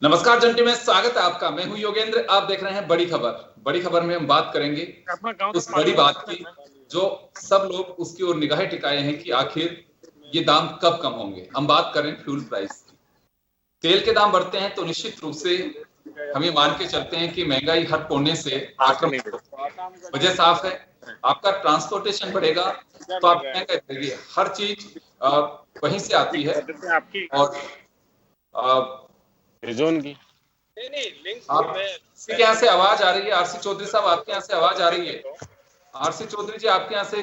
नमस्कार जंटी में स्वागत है आपका। मैं हूं योगेंद्र। आप देख रहे हैं बड़ी खबर। बड़ी खबर में हम बात करेंगे उस बड़ी बात की जो सब लोग उसकी ओर निगाहें टिकाए हैं कि आखिर ये दाम कब कम होंगे। हम बात करें फ्यूल प्राइस की। तेल के दाम बढ़ते हैं तो निश्चित रूप से हम ये मान के चलते हैं कि महंगाई हर कोने से आक्रमण होगी। वजह साफ है, आपका ट्रांसपोर्टेशन बढ़ेगा तो आप महंगाई बढ़ेगी। हर चीज वहीं से आती है। और रिजोन की आपके यहाँ से आवाज आ रही है। आरसी चौधरी साहब आपके यहाँ से आवाज आ रही है। आरसी चौधरी जी आपके यहाँ से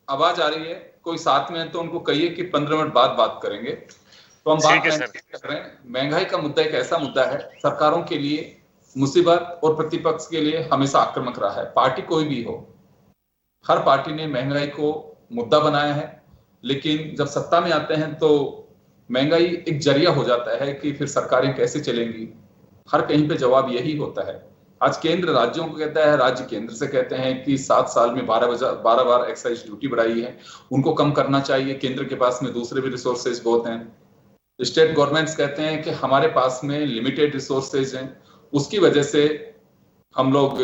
आवाज आ रही है। कोई साथ में है तो उनको कहिए कि 15 मिनट बाद बात करेंगे। तो हम बात कर रहे हैं महंगाई का मुद्दा। एक ऐसा मुद्दा है सरकारों के लिए मुसीबत और प्रतिपक्ष के लिए हमेशा आक्रामक रहा है। पार्टी कोई भी हो, हर पार्टी ने महंगाई को मुद्दा बनाया है, लेकिन जब सत्ता में आते हैं तो महंगाई एक जरिया हो जाता है कि फिर सरकारें कैसे चलेंगी। हर कहीं पे जवाब यही होता है। आज केंद्र राज्यों को कहता है, राज्य केंद्र से कहते हैं कि 7 साल में 12 बार एक्साइज ड्यूटी बढ़ाई है, उनको कम करना चाहिए। केंद्र के पास में दूसरे भी रिसोर्सेज बहुत हैं। स्टेट गवर्नमेंट्स कहते हैं कि हमारे पास में लिमिटेड रिसोर्सेज हैं, उसकी वजह से हम लोग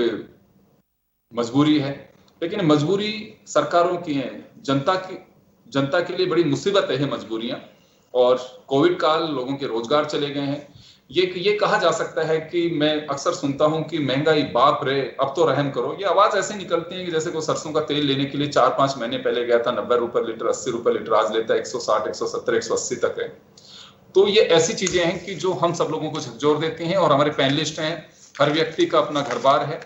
मजबूरी है। लेकिन मजबूरी सरकारों की है, जनता के लिए बड़ी मुसीबत है मजबूरियां। और कोविड काल, लोगों के रोजगार चले गए हैं। ये कहा जा सकता है कि मैं अक्सर सुनता हूं कि महंगाई बाप रे अब तो रहम करो। ये आवाज ऐसे निकलती है कि जैसे कोई सरसों का तेल लेने के लिए 4-5 महीने पहले गया था 90 रुपए लीटर, 80 रुपए लीटर, आज लेता है 160, 170, 180 तक है। तो ये ऐसी चीजें हैं कि जो हम सब लोगों को झकझोर देती हैं। और हमारे पैनलिस्ट हैं, हर व्यक्ति का अपना घर बार है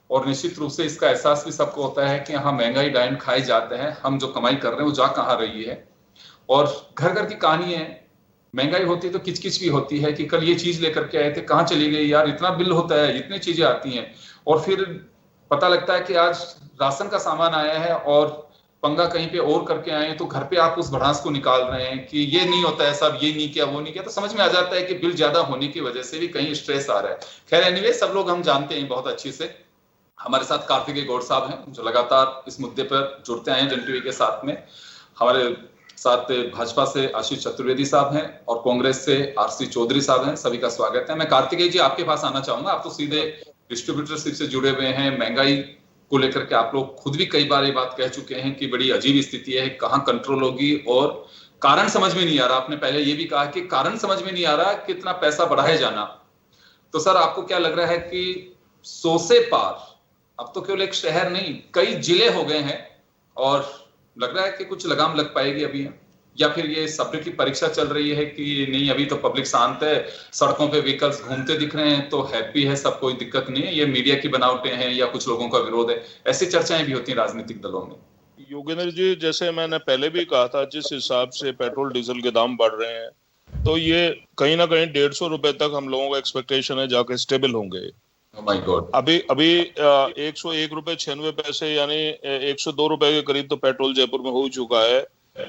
और निश्चित रूप से इसका एहसास भी सबको होता है कि हाँ, महंगाई डायन खाए जाते हैं, हम जो कमाई कर रहे हैं वो जा कहाँ रही है। और घर घर की कहानी है। महंगाई होती है तो किचकिच भी होती है कि कल ये चीज लेकर के आए थे, कहाँ चली गई यार, इतना बिल होता है, इतनी चीजें आती हैं। और फिर पता लगता है कि आज राशन का सामान आया है और पंगा कहीं पे और करके आए हैं, तो घर पे आप उस भड़ास को निकाल रहे हैं कि ये नहीं होता है साहब, ये नहीं किया, वो नहीं किया। तो समझ में आ जाता है कि बिल ज्यादा होने की वजह से भी कहीं स्ट्रेस आ रहा है। खैर एनीवे, सब लोग हम जानते हैं बहुत अच्छे से। हमारे साथ कार्तिकेय गौड़ साहब हैं जो लगातार इस मुद्दे पर जुड़ते आए हैं जन टीवी के साथ में। हमारे साथ भाजपा से आशीष चतुर्वेदी साहब हैं और कांग्रेस से आरसी चौधरी साहब हैं। सभी का स्वागत है। मैं कार्तिकेय जी आपके पास आना चाहूंगा। आप तो सीधे डिस्ट्रीब्यूटरशिप से जुड़े हुए हैं। महंगाई को लेकर के आप लोग खुद भी कई बार ये बात कह चुके हैं कि बड़ी अजीब स्थिति है, कहां कंट्रोल होगी और कारण समझ में नहीं आ रहा। आपने पहले ये भी कहा कि कारण समझ में नहीं आ रहा कितना पैसा बढ़ाए जाना। तो सर, आपको क्या लग रहा है कि 100 से पार अब तो केवल एक शहर नहीं, कई जिले हो गए हैं और लग रहा है कि कुछ लगाम लग पाएगी अभी, या फिर ये सब्र की परीक्षा चल रही है कि नहीं, अभी तो पब्लिक शांत है, सड़कों पे व्हीकल्स घूमते दिख रहे हैं तो हैप्पी है, सब कोई दिक्कत नहीं है, ये मीडिया की बनावटें हैं या कुछ लोगों का विरोध है। ऐसी चर्चाएं भी होती हैं राजनीतिक दलों में। योगेंद्र जी, जैसे मैंने पहले भी कहा था, जिस हिसाब से पेट्रोल डीजल के दाम बढ़ रहे हैं तो ये कहीं ना कहीं 150 रुपए तक हम लोगों का एक्सपेक्टेशन है जाके स्टेबल होंगे। माय गॉड, अभी 101 रुपए 96 पैसे यानी 102 रुपए के करीब तो पेट्रोल जयपुर में हो चुका है।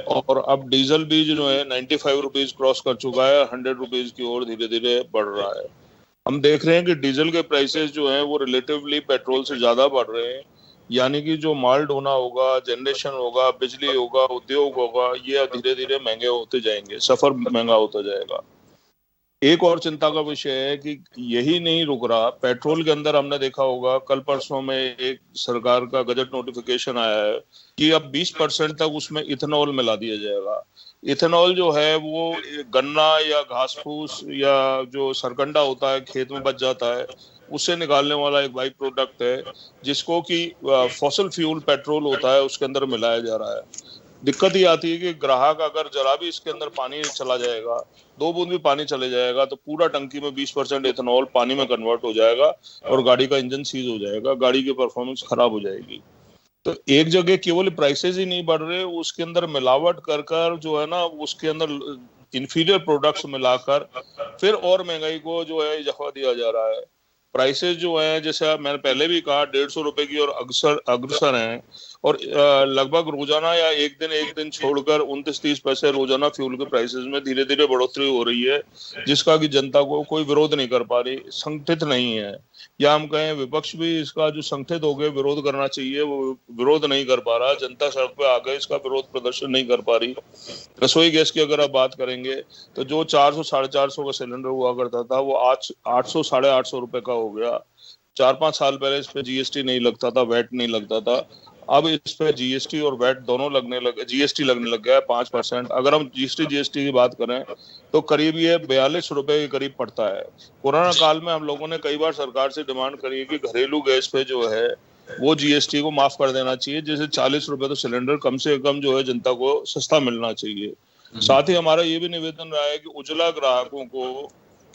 और अब डीजल भी जो है 95 रुपीज क्रॉस कर चुका है, 100 रुपीज की ओर धीरे धीरे बढ़ रहा है। हम देख रहे हैं कि डीजल के प्राइसेस जो हैं वो रिलेटिवली पेट्रोल से ज्यादा बढ़ रहे हैं। यानी कि जो माल ढोना होगा, जनरेशन होगा, बिजली होगा, उद्योग होगा, ये धीरे धीरे महंगे होते जाएंगे, सफर महंगा होता जाएगा। एक और चिंता का विषय है कि यही नहीं रुक रहा। पेट्रोल के अंदर हमने देखा होगा, कल परसों में एक सरकार का गजट नोटिफिकेशन आया है कि अब 20% तक उसमें इथेनॉल मिला दिया जाएगा। इथेनॉल जो है वो गन्ना या घास फूस या जो सरकंडा होता है खेत में बच जाता है, उससे निकालने वाला एक बाई प्रोडक्ट है, जिसको कि फॉसिल फ्यूल पेट्रोल होता है उसके अंदर मिलाया जा रहा है। दिक्कत ये आती है कि ग्राहक अगर जरा भी इसके अंदर पानी चला जाएगा, 2 बूंद भी पानी चले जाएगा, तो पूरा टंकी में 20% इथेनॉल पानी में कन्वर्ट हो जाएगा और गाड़ी का इंजन सीज हो जाएगा, गाड़ी की परफॉर्मेंस खराब हो जाएगी। तो एक जगह केवल प्राइसेस ही नहीं बढ़ रहे, उसके अंदर मिलावट कर कर जो है ना, उसके अंदर इंफीरियर प्रोडक्ट्स मिलाकर फिर और महंगाई को जो है इजाफा दिया जा रहा है। प्राइसेस जो है, जैसे मैंने पहले भी कहा, 150 रुपए की और अग्रसर हैं। और लगभग रोजाना या एक दिन छोड़कर 29-30 पैसे रोजाना फ्यूल के प्राइसेस में धीरे धीरे बढ़ोतरी हो रही है, जिसका कि जनता को कोई विरोध नहीं कर पा रही, संगठित नहीं है। या हम कहें विपक्ष भी इसका जो संगठित हो गए विरोध करना चाहिए, वो विरोध नहीं कर पा रहा। जनता सड़क पे आ गए, इसका विरोध प्रदर्शन नहीं कर पा रही। रसोई गैस की अगर आप बात करेंगे तो जो 400-450 का सिलेंडर हुआ करता था वो आज 800-850 रुपए का हो गया। 4-5 साल पहले इस पे जीएसटी नहीं लगता था, वैट नहीं लगता था। अब इस पे जीएसटी और वैट दोनों लगने लगे, जीएसटी लगने लग गया है 5%। अगर हम जीएसटी की बात करें तो करीब ये 42 रुपए के करीब पड़ता है। कोरोना काल में हम लोगों ने कई बार सरकार से डिमांड करी है कि घरेलू गैस पे जो है वो जीएसटी को माफ कर देना चाहिए, जैसे 40 रुपए तो सिलेंडर कम से कम जो है जनता को सस्ता मिलना चाहिए। साथ ही हमारा ये भी निवेदन रहा है कि उज्ज्वला ग्राहकों को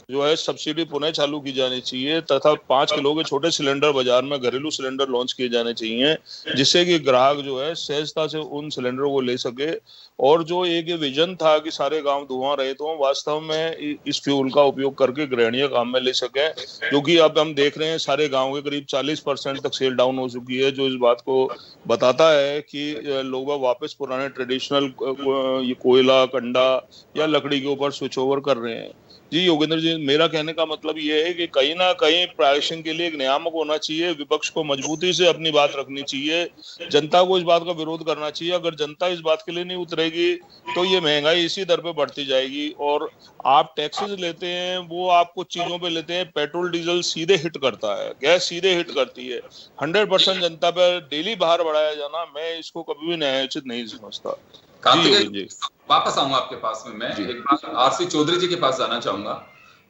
जो है सब्सिडी पुनः चालू की जानी चाहिए, तथा 5 किलो के छोटे सिलेंडर बाजार में घरेलू सिलेंडर लॉन्च किए जाने चाहिए, जिससे कि ग्राहक जो है सहजता से उन सिलेंडरों को ले सके। और जो एक विजन था कि सारे गांव धुआं रहित हों, वास्तव में इस फ्यूल का उपयोग करके गृहणीय काम में ले सके, क्योंकि अब हम देख रहे हैं सारे गाँव के करीब 40% तक सेल डाउन हो चुकी है, जो इस बात को बताता है कि लोग वापस पुराने ट्रेडिशनल कोयला, कंडा या लकड़ी के ऊपर स्विच ओवर कर रहे हैं। जी योगेंद्र जी, मेरा कहने का मतलब ये है कि कहीं ना कहीं प्राइसिंग के लिए एक नियामक होना चाहिए, विपक्ष को मजबूती से अपनी बात रखनी चाहिए, जनता को इस बात का विरोध करना चाहिए। अगर जनता इस बात के लिए नहीं उतरेगी तो ये महंगाई इसी दर पे बढ़ती जाएगी। और आप टैक्सेस लेते हैं, वो आप कुछ चीजों पे लेते हैं, पेट्रोल डीजल सीधे हिट करता है, गैस सीधे हिट करती है। 100% जनता पर डेली भार बढ़ाया जाना, मैं इसको कभी भी न्यायोचित नहीं समझता। जी, वापस आऊंगा आपके पास में। मैं एक बार आरसी चौधरी जी के पास जाना चाहूंगा।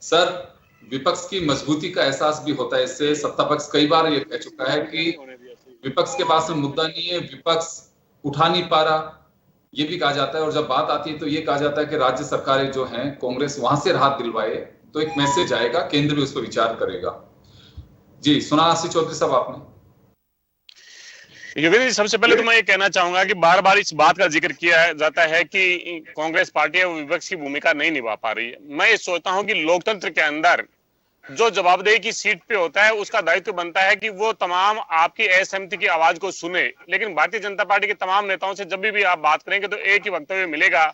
सर, विपक्ष की मजबूती का एहसास भी होता है इससे। सत्ता पक्ष कई बार ये कह चुका है कि विपक्ष के पास में मुद्दा नहीं है, विपक्ष उठा नहीं पा रहा, ये भी कहा जाता है। और जब बात आती है तो ये कहा जाता है कि राज्य सरकारें जो हैं, कांग्रेस वहां से राहत दिलवाए तो एक मैसेज आएगा, केंद्र भी उस पर विचार करेगा। जी, सुना आरसी चौधरी साहब आपने? योगेंद्र जी, सबसे पहले तो मैं ये कहना चाहूंगा कि बार बार इस बात का जिक्र किया जाता है कि कांग्रेस पार्टी है वो विपक्ष की भूमिका नहीं निभा पा रही है। मैं ये सोचता हूं कि लोकतंत्र के अंदर जो जवाबदेही की सीट पे होता है उसका दायित्व बनता है कि वो तमाम आपकी असहमति की आवाज को सुने। लेकिन भारतीय जनता पार्टी के तमाम नेताओं से जब भी आप बात करेंगे तो एक ही वक्तव्य मिलेगा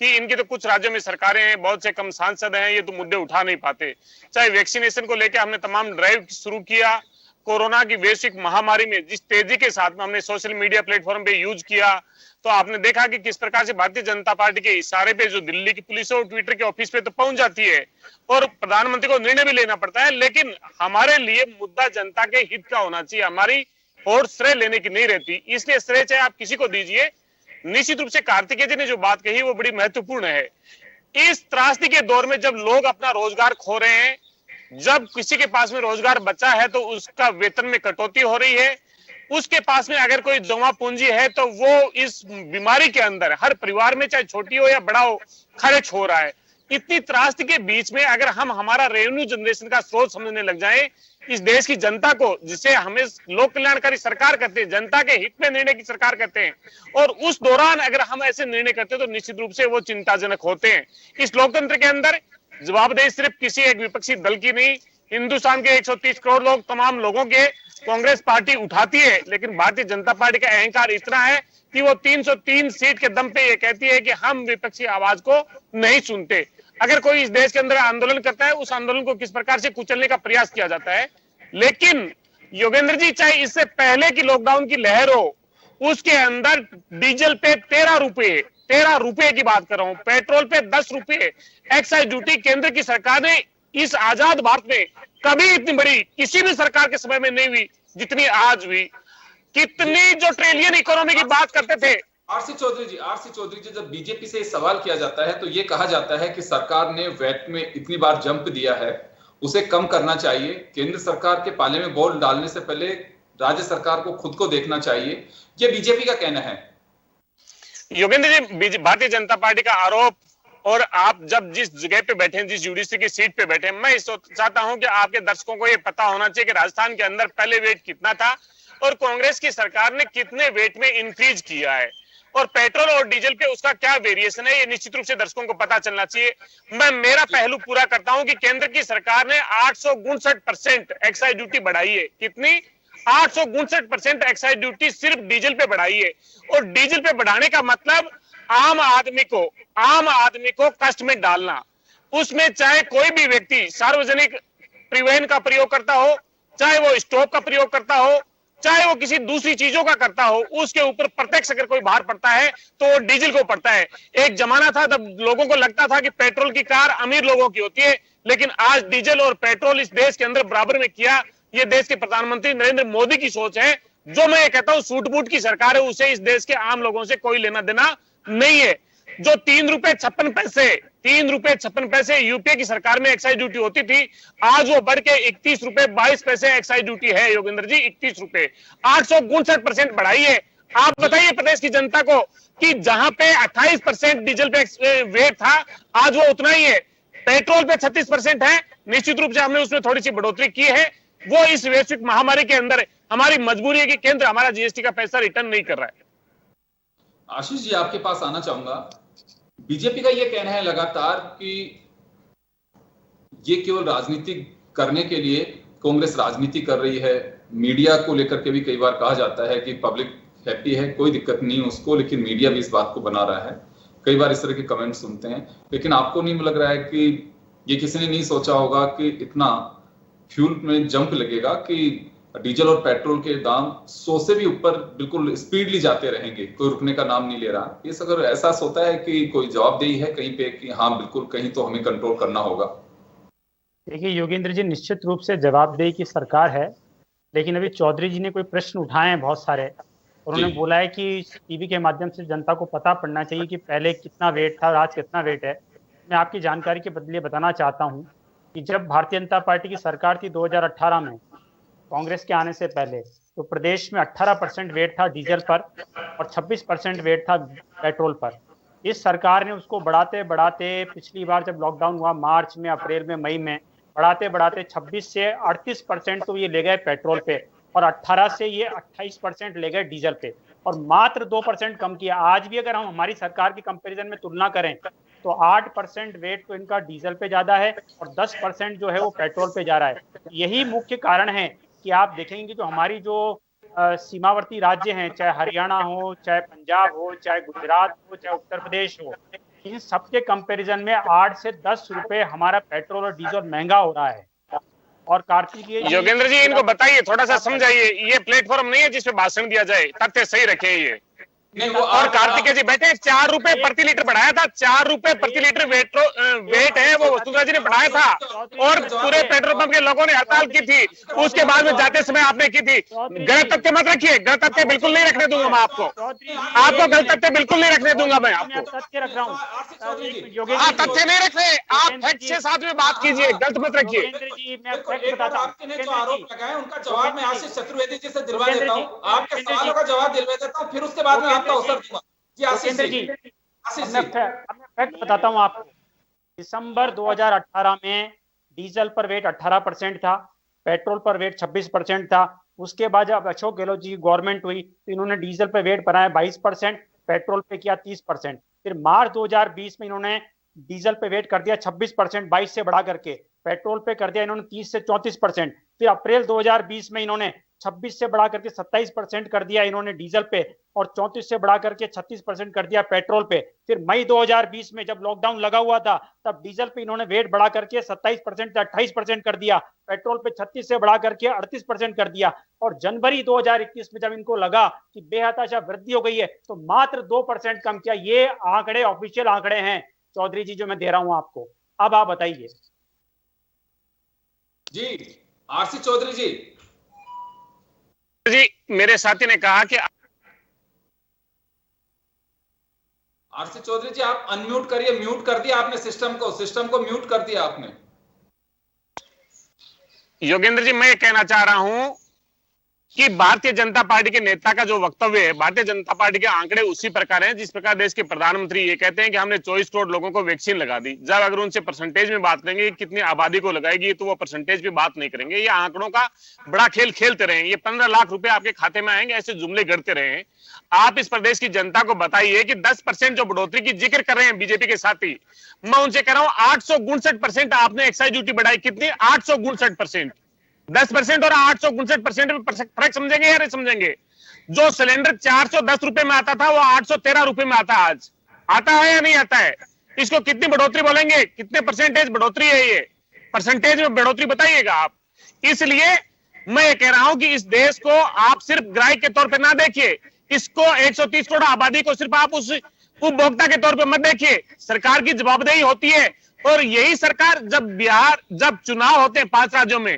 कि इनके तो कुछ राज्यों में सरकारें हैं, बहुत से कम सांसद हैं, ये तो मुद्दे उठा नहीं पाते। चाहे वैक्सीनेशन को लेकर हमने तमाम ड्राइव शुरू किया, कोरोना की वैश्विक महामारी में जिस तेजी के साथ में हमने सोशल मीडिया प्लेटफॉर्म पे यूज किया, तो आपने देखा कि किस प्रकार से भारतीय जनता पार्टी के इशारे पे जो दिल्ली की पुलिस और ट्विटर के ऑफिस पे तो पहुंच जाती है और प्रधानमंत्री को निर्णय भी लेना पड़ता है। लेकिन हमारे लिए मुद्दा जनता के हित का होना चाहिए, हमारी और श्रेय लेने की नहीं रहती। इसलिए श्रेय चाहे आप किसी को दीजिए। निश्चित रूप से कार्तिकेय जी ने जो बात कही वो बड़ी महत्वपूर्ण है। इस त्रासदी के दौर में जब लोग अपना रोजगार खो रहे हैं, जब किसी के पास में रोजगार बचा है तो उसका वेतन में कटौती हो रही है, उसके पास में अगर कोई जमा पूंजी है तो वो इस बीमारी के अंदर हर परिवार में चाहे छोटी हो या बड़ा हो खर्च हो रहा है। इतनी त्रासदी के बीच में अगर हम हमारा रेवेन्यू जनरेशन का स्रोत समझने लग जाएं, इस देश की जनता को, जिसे हमें लोक कल्याणकारी सरकार कहते हैं, जनता के हित में निर्णय की सरकार कहते हैं, और उस दौरान अगर हम ऐसे निर्णय करते हैं तो निश्चित रूप से वो चिंताजनक होते हैं। इस लोकतंत्र के अंदर जवाबदेही सिर्फ किसी एक विपक्षी दल की नहीं, हिंदुस्तान के 130 करोड़ लोग, तमाम लोगों के कांग्रेस पार्टी उठाती है। लेकिन भारतीय जनता पार्टी का अहंकार इतना है कि वो 303 सीट के दम पे ये कहती है कि हम विपक्षी आवाज को नहीं सुनते। अगर कोई इस देश के अंदर आंदोलन करता है, उस आंदोलन को किस प्रकार से कुचलने का प्रयास किया जाता है। लेकिन योगेंद्र जी, चाहे इससे पहले की लॉकडाउन की लहर हो, उसके अंदर डीजल पे 13 रुपए की बात कर रहा हूं, पेट्रोल पे 10 रुपए एक्साइज ड्यूटी केंद्र की सरकार ने इस आजाद भारत में कभी इतनी बड़ी किसी भी सरकार के समय में नहीं हुई जितनी आज हुई। कितनी जो ट्रिलियन इकोनॉमी की बात करते थे। आरसी चौधरी जी, जब बीजेपी से सवाल किया जाता है तो ये कहा जाता है कि सरकार ने वैट में इतनी बार जंप दिया है, उसे कम करना चाहिए। केंद्र सरकार के पाले में बॉल डालने से पहले राज्य सरकार को खुद को देखना चाहिए, ये बीजेपी का कहना है। योगेंद्र जी, भारतीय जनता पार्टी का आरोप, और आप जब जिस जगह पे बैठे हैं, जिस यूडीसी की सीट पे बैठे हैं, मैं चाहता हूं कि आपके दर्शकों को ये पता होना चाहिए कि राजस्थान के अंदर पहले वेट कितना था और कांग्रेस की सरकार ने कितने वेट में इंक्रीज किया है, और पेट्रोल और डीजल पे उसका क्या वेरिएशन है, ये निश्चित रूप से दर्शकों को पता चलना चाहिए। मैं मेरा पहलू पूरा करता हूं कि केंद्र की सरकार ने 859% एक्साइज ड्यूटी बढ़ाई है। कितनी? 869% एक्साइज ड्यूटी सिर्फ डीजल पे बढ़ाई है। और डीजल पे बढ़ाने का मतलब आम आदमी को कष्ट में डालना। उसमें चाहे कोई भी व्यक्ति सार्वजनिक परिवहन का प्रयोग करता हो, चाहे वो स्टोव का प्रयोग करता हो, चाहे वो किसी दूसरी चीजों का करता हो, उसके ऊपर प्रत्यक्ष अगर कोई भार पड़ता है तो वो डीजल को पड़ता है। एक जमाना था तब लोगों को लगता था कि पेट्रोल की कार अमीर लोगों की होती है, लेकिन आज डीजल और पेट्रोल इस देश के अंदर बराबर में किया। ये देश के प्रधानमंत्री नरेंद्र मोदी की सोच है। जो मैं ये कहता हूं सूट बूट की सरकार है, उसे इस देश के आम लोगों से कोई लेना देना नहीं है। जो 3 रुपए 56 पैसे यूपीए की सरकार में एक्साइज ड्यूटी होती थी, आज वो बढ़ के 31 रुपए 22 पैसे एक्साइज ड्यूटी है। योगेंद्र जी 31 रुपए 869% बढ़ाई है। आप बताइए प्रदेश की जनता को कि जहां पे 28% डीजल पे वेट था, आज वो उतना ही है। पेट्रोल पे 36% है। निश्चित रूप से हमने उसमें थोड़ी सी बढ़ोतरी की है। वो इस वैश्विक महामारी के अंदर हमारी मजबूरी है कि केंद्र हमारा जीएसटी का पैसा रिटर्न नहीं कर रहा है। आशीष जी आपके पास आना चाहूंगा। बीजेपी का यह कहना है लगातार कि ये केवल राजनीति करने के लिए कांग्रेस राजनीति कर रही है। मीडिया को लेकर के भी कई बार कहा जाता है कि पब्लिक हैप्पी है, कोई दिक्कत नहीं उसको, लेकिन मीडिया भी इस बात को बना रहा है। कई बार इस तरह के कमेंट सुनते हैं, लेकिन आपको नहीं लग रहा है कि ये किसी ने नहीं सोचा होगा कि इतना फ्यूल में जंप लगेगा कि डीजल और पेट्रोल के दाम 100 से भी ऊपर बिल्कुल स्पीडली जाते रहेंगे, कोई रुकने का नाम नहीं ले रहा। इस अगर एहसास होता है कि कोई जवाबदेही है कहीं पे कि हाँ बिल्कुल कहीं तो हमें कंट्रोल करना होगा। देखिए योगेंद्र जी, निश्चित रूप से जवाबदेही की सरकार है, लेकिन अभी चौधरी जी ने कोई प्रश्न उठाए हैं बहुत सारे, और उन्होंने बोला है कि टीवी के माध्यम से जनता को पता पड़ना चाहिए कि पहले कितना वेट था और आज कितना वेट है। मैं आपकी जानकारी के बदले बताना चाहता हूँ कि जब भारतीय जनता पार्टी की सरकार थी 2018 में, कांग्रेस के आने से पहले, तो प्रदेश में 18% वेट था डीजल पर और 26% वेट था पेट्रोल पर। इस सरकार ने उसको बढ़ाते बढ़ाते पिछली बार जब लॉकडाउन हुआ मार्च में, अप्रैल में, मई में, बढ़ाते बढ़ाते 26 से 38% तो ये ले गए पेट्रोल पे, और 18 से ये 28% ले गए डीजल पे, और मात्र 2% कम किया। आज भी अगर हम हमारी सरकार की कंपैरिजन में तुलना करें तो 8% वेट तो इनका डीजल पे ज्यादा है और 10% जो है वो पेट्रोल पे जा रहा है। यही मुख्य कारण है कि आप देखेंगे जो हमारी जो सीमावर्ती राज्य हैं, चाहे हरियाणा हो, चाहे पंजाब हो, चाहे गुजरात हो, चाहे उत्तर प्रदेश हो, इन सबके कंपैरिजन में 8 से 10 रुपए हमारा पेट्रोल और डीजल महंगा हो रहा है। और कार्तिकीय योगेंद्र जी इनको बताइए, थोड़ा सा समझाइए, ये प्लेटफॉर्म नहीं है जिसपे भाषण दिया जाए, तथ्य सही रखे ये। नहीं वो और कार्तिकेय जी बैठे 4 रुपए प्रति लीटर बढ़ाया था, 4 रुपए प्रति लीटर वेट है वो वसुंधरा जी ने बढ़ाया था, और पूरे पेट्रोल पंप के लोगों ने हड़ताल की थी। उसके बाद में जाते समय आपने की थी। गलत तथ्य मत रखिए, गलत तथ्य बिल्कुल नहीं रखने दूंगा मैं आपको गलत तथ्य बिल्कुल नहीं रखने दूंगा मैं आपको। तथ्य रख रहा हूँ, तथ्य नहीं रख रहे आप, फैक्ट के साथ में बात कीजिए, गलत मत रखिए। आपने जो आरोप लगाए उनका जवाब मैं आशीष चतुर्वेदी जी से दिलवा देता हूँ, आपके सवालों का जवाब दिलवा देता हूँ, फिर उसके बाद में आपका अवसर दूंगा। जी आशीष जी, मैं फैक्ट बताता हूँ आपको। दिसंबर 2018 में डीजल पर वेट 18% था, पेट्रोल पर वेट 26% था। उसके बाद जब अशोक गहलोत जी की गवर्नमेंट हुई तो इन्होंने डीजल पे वेट बढ़ाया 22%, पेट्रोल पे किया 30%। फिर मार्च 2020 में इन्होंने डीजल पे वेट कर दिया 26%, 22 से बढ़ा करके। पेट्रोल पे कर दिया इन्होंने 30 से 34%। फिर अप्रैल 2020 में इन्होंने 26 से बढ़ा करके 27% कर दिया इन्होंने डीजल पे, और 34 से बढ़ा करके 36% कर दिया पेट्रोल पे। फिर मई 2020 में जब लॉकडाउन लगा हुआ था तब डीजल पे इन्होंने वेट बढ़ा करके 27% से 28% कर दिया, पेट्रोल पे 36 से बढ़ा करके 38% कर दिया। और जनवरी 2021 में जब इनको लगा कि बेहताशा वृद्धि हो गई है तो मात्र 2% कम किया। ये आंकड़े ऑफिशियल आंकड़े हैं चौधरी जी जो मैं दे रहा हूं आपको। अब आप बताइए जी। आरसी चौधरी जी मेरे साथी ने कहा कि आरसी चौधरी जी आप अनम्यूट करिए, म्यूट कर दिया आपने सिस्टम को म्यूट कर दिया आपने। योगेंद्र जी मैं कहना चाह रहा हूं कि भारतीय जनता पार्टी के नेता का जो वक्तव्य है, भारतीय जनता पार्टी के आंकड़े उसी प्रकार हैं जिस प्रकार देश के प्रधानमंत्री ये कहते हैं कि हमने 24 करोड़ लोगों को वैक्सीन लगा दी। जब अगर उनसे परसेंटेज में बात करेंगे कितनी आबादी को लगाएगी तो वो परसेंटेज पे बात नहीं करेंगे। ये आंकड़ों का बड़ा खेल खेलते रहे, ये 15 लाख रुपए आपके खाते में आएंगे, ऐसे जुमले गढ़ते रहे। आप इस प्रदेश की जनता को बताइए कि 10% जो बढ़ोतरी की जिक्र कर रहे हैं बीजेपी के साथी, मैं उनसे कह रहा हूं 869% आपने एक्साइज ड्यूटी बढ़ाई, कितनी? 869%। 10% और 859% में फर्क समझेंगे या नहीं समझेंगे? जो सिलेंडर 410 रुपए में आता था वो 813 रुपए में आता है या नहीं आता है? इसको कितनी बढ़ोतरी बोलेंगे? कितने परसेंटेज बढ़ोतरी है? ये परसेंटेज में बढ़ोतरी बताइएगा आप। इसलिए मैं ये कह रहा हूं कि इस देश को आप सिर्फ ग्राहक के तौर पे ना देखिए, इसको 130 करोड़ आबादी को सिर्फ आप उस उपभोक्ता के तौर पे मत देखिए। सरकार की जवाबदेही होती है, और यही सरकार जब चुनाव होते हैं 5 राज्यों में,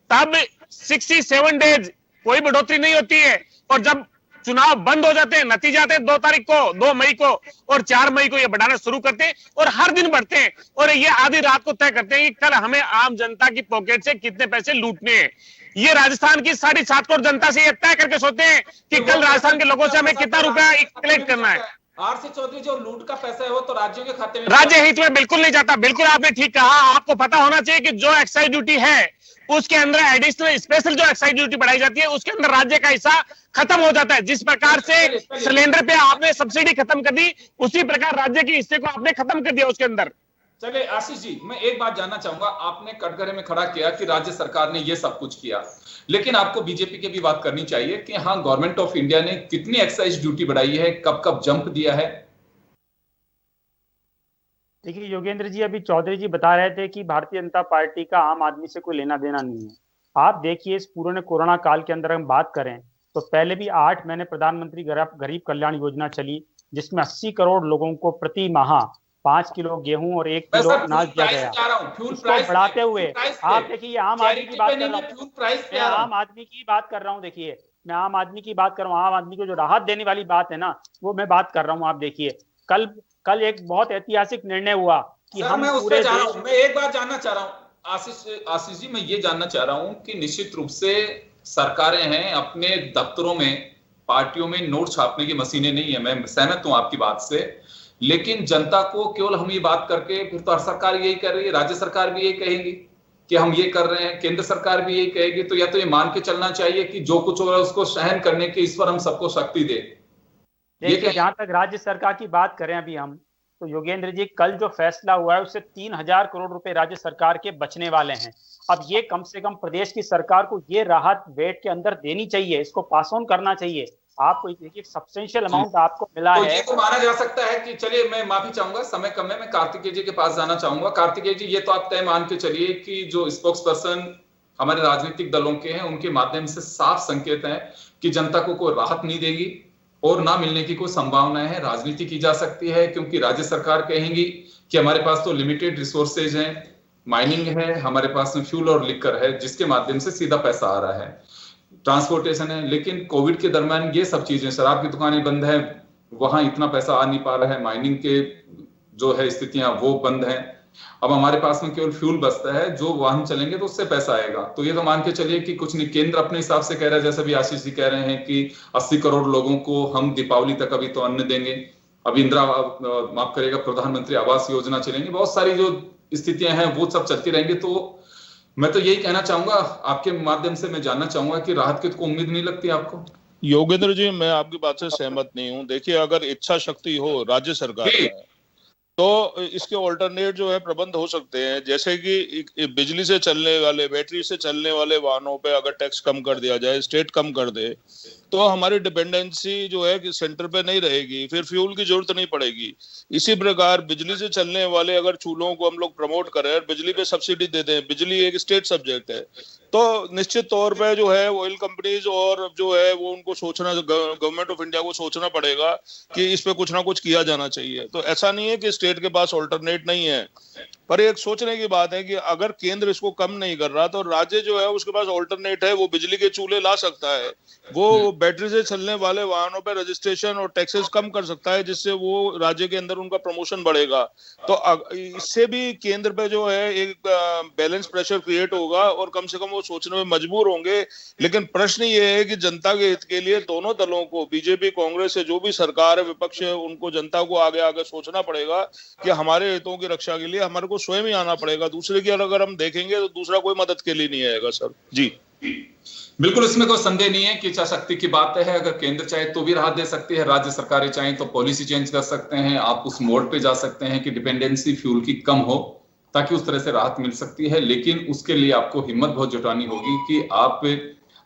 तब 67 डेज कोई बढ़ोतरी नहीं होती है, और जब चुनाव बंद हो जाते हैं, नतीजे आते हैं 2 तारीख को, 2 मई को और 4 मई को ये बढ़ाना शुरू करते हैं, और हर दिन बढ़ते हैं, और ये आधी रात को तय करते हैं कि कल हमें आम जनता की पॉकेट से कितने पैसे लूटने हैं। ये राजस्थान की 7.5 करोड़ जनता से ये तय करके सोचते हैं कि कल राजस्थान के लोगों से हमें कितना रुपया कलेक्ट करना है। आरसी चौधरी, जो लूट का पैसा है वो तो राज्यों के खाते में, राज्य हित में बिल्कुल नहीं जाता। बिल्कुल आपने ठीक कहा। आपको पता होना चाहिए कि जो एक्साइज ड्यूटी है उसके अंदर एडिशनल स्पेशल जो एक्साइज ड्यूटी बढ़ाई जाती है, उसके अंदर राज्य का हिस्सा खत्म हो जाता है। जिस प्रकार से सिलेंडर पे आपने सब्सिडी खत्म कर दी, उसी प्रकार राज्य के हिस्से को आपने खत्म कर दिया उसके अंदर। चलिए आशीष जी, मैं एक बात जानना चाहूंगा। आपने कटघरे में खड़ा किया कि राज्य सरकार ने ये सब कुछ किया, लेकिन आपको बीजेपी की भी बात करनी चाहिए कि हाँ, गवर्नमेंट ऑफ इंडिया ने कितनी एक्साइज ड्यूटी बढ़ाई है, कब कब जंप दिया है। देखिए योगेंद्र जी, अभी चौधरी जी बता रहे थे कि भारतीय जनता पार्टी का आम आदमी से कोई लेना देना नहीं है। आप देखिए, इस पूरे कोरोना काल के अंदर हम बात करें तो पहले भी 8 महीने प्रधानमंत्री गरीब कल्याण योजना चली, जिसमें 80 करोड़ लोगों को प्रति माह 5 किलो गेहूं और 1 किलो अनाज दिया गया। उसको बढ़ाते हुए आप देखिए, आम आदमी की बात कर रहा हूँ, मैं आम आदमी की बात कर रहा हूँ। देखिए, मैं आम आदमी की बात कर रहा हूँ। आम आदमी को जो राहत देने वाली बात है ना, वो मैं बात कर रहा हूँ। आप देखिए, कल एक बहुत ऐतिहासिक निर्णय हुआ कि हम पूरे देश, मैं एक बात जानना चाह रहा हूँ आशीष जी, मैं ये जानना चाह रहा हूँ कि निश्चित रूप से सरकारें हैं, अपने दफ्तरों में, पार्टियों में नोट छापने की मशीनें नहीं है, मैं सहमत हूं आपकी बात से, लेकिन जनता को केवल हम ये बात करके, फिर तो हर सरकार यही कर रही है, राज्य सरकार भी यही कहेगी कि हम ये कर रहे हैं, केंद्र सरकार भी यही कहेगी, तो या तो ये मान के चलना चाहिए कि जो कुछ हो रहा है उसको सहन करने की ईश्वर हम सबको शक्ति दे। देखिए, जहां तक राज्य सरकार की बात करें अभी हम, तो योगेंद्र जी, कल जो फैसला हुआ है उससे 3000 करोड़ रुपए राज्य सरकार के बचने वाले हैं। अब ये कम से कम प्रदेश की सरकार को ये राहत वेट के अंदर देनी चाहिए, इसको पास ऑन करना चाहिए। आपको देखिए, सब्सटेंशियल अमाउंट आपको मिला तो है। ये तो माना जा सकता है कि, चलिए मैं माफी चाहूंगा, समय कम है, मैं कार्तिकेय जी के पास जाना चाहूंगा। कार्तिकेय जी, ये तो आप तय मान के चलिए कि जो स्पोक्स पर्सन हमारे राजनीतिक दलों के हैं, उनके माध्यम से साफ संकेत है कि जनता को कोई राहत नहीं देगी और ना मिलने की कोई संभावना है। राजनीति की जा सकती है, क्योंकि राज्य सरकार कहेंगी कि हमारे पास तो लिमिटेड रिसोर्सेज हैं, माइनिंग है, हमारे पास में फ्यूल और लिकर है, जिसके माध्यम से सीधा पैसा आ रहा है, ट्रांसपोर्टेशन है। लेकिन कोविड के दरमियान ये सब चीजें, शराब की दुकानें बंद है, वहां इतना पैसा आ नहीं पा रहा है, माइनिंग के जो है स्थितियां वो बंद हैं। अब हमारे पास में केवल फ्यूल बचता है, जो वाहन चलेंगे तो उससे पैसा आएगा। तो ये तो मान के चलिए कि कुछ नहीं, केंद्र अपने हिसाब से कह रहा है, जैसे भी आशीष जी कह रहे हैं कि 80 करोड़ लोगों को हम दीपावली तक अभी तो अन्न देंगे, अभी इंदिरा माफ करेगा प्रधानमंत्री आवास योजना चलेंगी, बहुत सारी जो स्थितियां हैं वो सब चलती रहेंगी। तो मैं तो यही कहना चाहूंगा, आपके माध्यम से मैं जानना चाहूंगा कि राहत की तो उम्मीद नहीं लगती आपको? योगेंद्र जी, मैं आपकी बात से सहमत नहीं हूँ। देखिए, अगर इच्छा शक्ति हो राज्य सरकार में तो इसके ऑल्टरनेट जो है प्रबंध हो सकते हैं। जैसे कि बिजली से चलने वाले, बैटरी से चलने वाले वाहनों पे अगर टैक्स कम कर दिया जाए, स्टेट कम कर दे, तो हमारी डिपेंडेंसी जो है कि सेंटर पे नहीं रहेगी, फिर फ्यूल की जरूरत नहीं पड़ेगी। इसी प्रकार बिजली से चलने वाले अगर चूल्हों को हम लोग प्रमोट करें और बिजली पे सब्सिडी दे दें, बिजली एक स्टेट सब्जेक्ट है, तो निश्चित तौर पे जो है ऑयल कंपनीज और जो है वो उनको सोचना, गवर्नमेंट ऑफ इंडिया को सोचना पड़ेगा कि इस पे कुछ ना कुछ किया जाना चाहिए। तो ऐसा नहीं है कि स्टेट के पास ऑल्टरनेट नहीं है, पर एक सोचने की बात है कि अगर केंद्र इसको कम नहीं कर रहा तो राज्य जो है उसके पास ऑल्टरनेट है, वो बिजली के चूल्हे ला सकता है, वो बैटरी से चलने वाले वाहनों पर रजिस्ट्रेशन और टैक्सेस कम कर सकता है, जिससे वो राज्य के अंदर उनका प्रमोशन बढ़ेगा। तो इससे भी केंद्र पे जो है एक बैलेंस प्रेशर क्रिएट होगा और कम से कम वो सोचने में मजबूर होंगे। लेकिन प्रश्न ये है कि जनता के हित के लिए दोनों दलों को, बीजेपी कांग्रेस से जो भी सरकार है, विपक्ष है, उनको जनता को आगे आगे सोचना पड़ेगा कि हमारे हितों की रक्षा के लिए हमारे को स्वयं ही आना पड़ेगा। दूसरे की अगर हम देखेंगे तो दूसरा कोई मदद के लिए नहीं आएगा। सर जी, बिल्कुल, इसमें कोई संदेह नहीं है कि इच्छा शक्ति की बात है। अगर केंद्र चाहे तो भी राहत दे सकती है, राज्य सरकारें चाहें तो पॉलिसी चेंज कर सकते हैं, आप उस मोड पे जा सकते हैं कि डिपेंडेंसी फ्यूल की कम हो ताकि उस तरह से राहत मिल सकती है। लेकिन उसके लिए आपको हिम्मत बहुत जुटानी होगी कि आप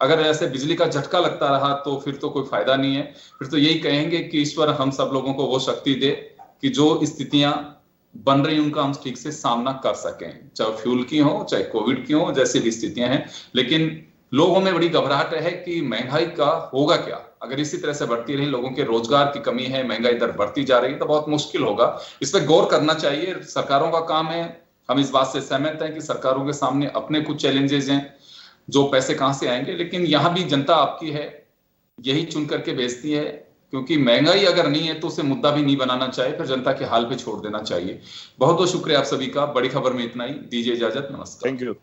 अगर ऐसे बिजली का झटका लगता रहा तो फिर तो कोई फायदा नहीं है। फिर तो यही कहेंगे कि ईश्वर हम सब लोगों को वो शक्ति दे कि जो स्थितियां बन रही उनका हम ठीक से सामना कर सकें, चाहे फ्यूल की हो, चाहे कोविड की हो, जैसी भी स्थितियां हैं। लेकिन लोगों में बड़ी घबराहट है कि महंगाई का होगा क्या। अगर इसी तरह से बढ़ती रही, लोगों के रोजगार की कमी है, महंगाई दर बढ़ती जा रही है, तो बहुत मुश्किल होगा। इस पर गौर करना चाहिए, सरकारों का काम है। हम इस बात से सहमत हैं कि सरकारों के सामने अपने कुछ चैलेंजेस हैं, जो पैसे कहां से आएंगे, लेकिन यहां भी जनता आपकी है, यही चुन करके भेजती है। क्योंकि महंगाई अगर नहीं है तो उसे मुद्दा भी नहीं बनाना चाहिए, फिर जनता के हाल पे छोड़ देना चाहिए। बहुत बहुत शुक्रिया आप सभी का। बड़ी खबर में इतना ही, दीजिए इजाजत, नमस्कार। Thank you.